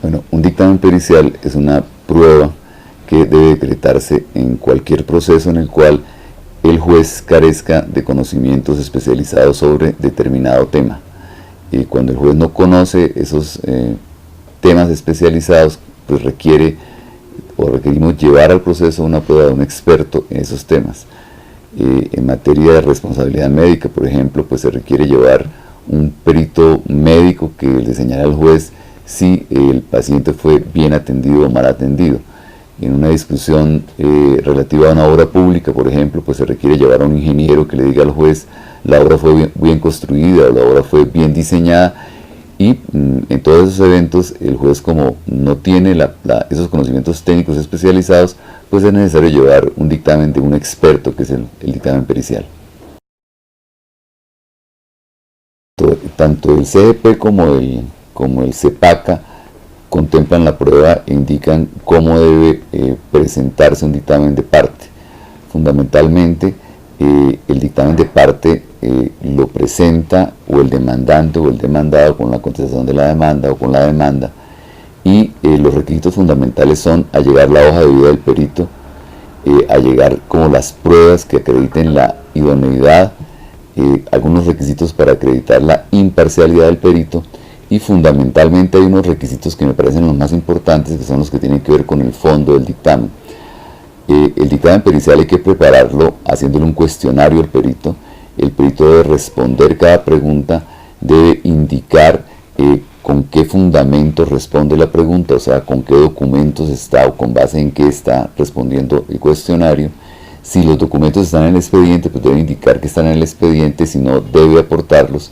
Bueno, un dictamen pericial es una prueba que debe decretarse en cualquier proceso en el cual el juez carezca de conocimientos especializados sobre determinado tema. Y cuando el juez no conoce esos temas especializados, pues requerimos llevar al proceso una prueba de un experto en esos temas. En materia de responsabilidad médica, por ejemplo, pues se requiere llevar un perito médico que le señale al juez si el paciente fue bien atendido o mal atendido. En una discusión relativa a una obra pública, por ejemplo, pues se requiere llevar a un ingeniero que le diga al juez la obra fue bien construida o la obra fue bien diseñada, y en todos esos eventos el juez, como no tiene esos conocimientos técnicos especializados, pues es necesario llevar un dictamen de un experto, que es el dictamen pericial. Tanto el CGP como el CEPACA contemplan la prueba e indican cómo debe presentarse un dictamen de parte. Fundamentalmente, el dictamen de parte lo presenta o el demandante o el demandado con la contestación de la demanda o con la demanda, y los requisitos fundamentales son allegar la hoja de vida del perito, allegar como las pruebas que acrediten la idoneidad, algunos requisitos para acreditar la imparcialidad del perito, y fundamentalmente hay unos requisitos que me parecen los más importantes, que son los que tienen que ver con el fondo del dictamen. El dictamen pericial hay que prepararlo haciéndole un cuestionario al perito. El perito debe responder cada pregunta, debe indicar con qué fundamento responde la pregunta, o sea, con qué documentos está o con base en qué está respondiendo el cuestionario. Si los documentos están en el expediente, pues debe indicar que están en el expediente, si no, debe aportarlos.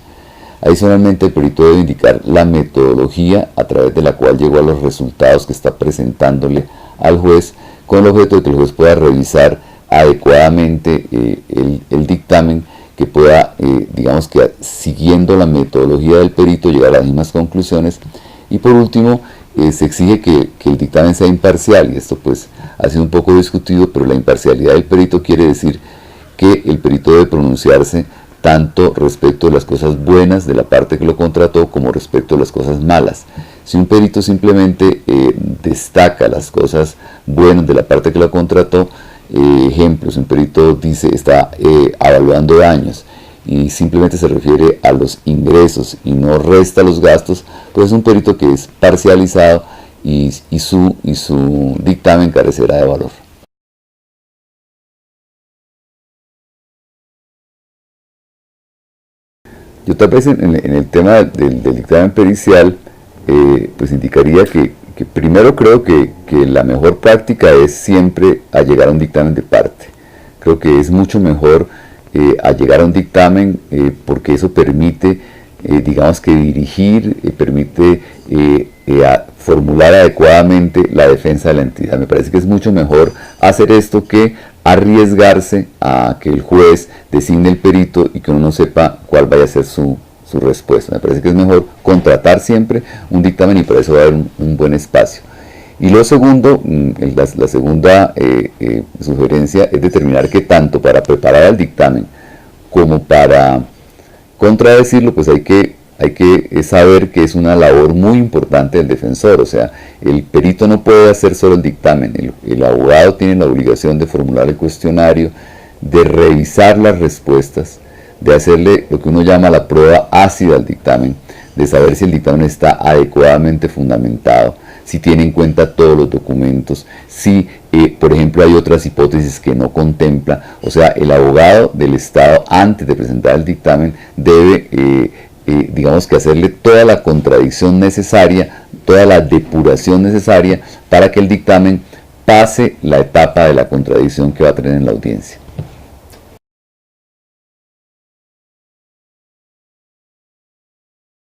Adicionalmente, el perito debe indicar la metodología a través de la cual llegó a los resultados que está presentándole al juez, con el objeto de que el juez pueda revisar adecuadamente el dictamen, que pueda, digamos que siguiendo la metodología del perito, llegar a las mismas conclusiones. Y por último, se exige que el dictamen sea imparcial, y esto pues ha sido un poco discutido, pero la imparcialidad del perito quiere decir que el perito debe pronunciarse tanto respecto de las cosas buenas de la parte que lo contrató como respecto de las cosas malas. Si un perito simplemente destaca las cosas buenas de la parte que lo contrató, ejemplo, si un perito dice está evaluando daños y simplemente se refiere a los ingresos y no resta los gastos, pues es un perito que es parcializado y su dictamen carecerá de valor. Yo tal vez en el tema del dictamen pericial, pues indicaría que primero creo que la mejor práctica es siempre allegar a un dictamen de parte. Creo que es mucho mejor allegar a un dictamen porque eso permite, digamos que dirigir, permite formular adecuadamente la defensa de la entidad. Me parece que es mucho mejor hacer esto que arriesgarse a que el juez designe el perito y que uno no sepa cuál vaya a ser su respuesta. Me parece que es mejor contratar siempre un dictamen, y por eso va a haber un buen espacio. Y lo segundo, la segunda sugerencia es determinar que tanto para preparar el dictamen como para contradecirlo, pues hay que saber que es una labor muy importante del defensor. O sea, el perito no puede hacer solo el dictamen, el abogado tiene la obligación de formular el cuestionario, de revisar las respuestas, de hacerle lo que uno llama la prueba ácida al dictamen, de saber si el dictamen está adecuadamente fundamentado, si tiene en cuenta todos los documentos, si por ejemplo hay otras hipótesis que no contempla. O sea, el abogado del Estado, antes de presentar el dictamen, debe digamos que hacerle toda la contradicción necesaria, toda la depuración necesaria para que el dictamen pase la etapa de la contradicción que va a tener en la audiencia.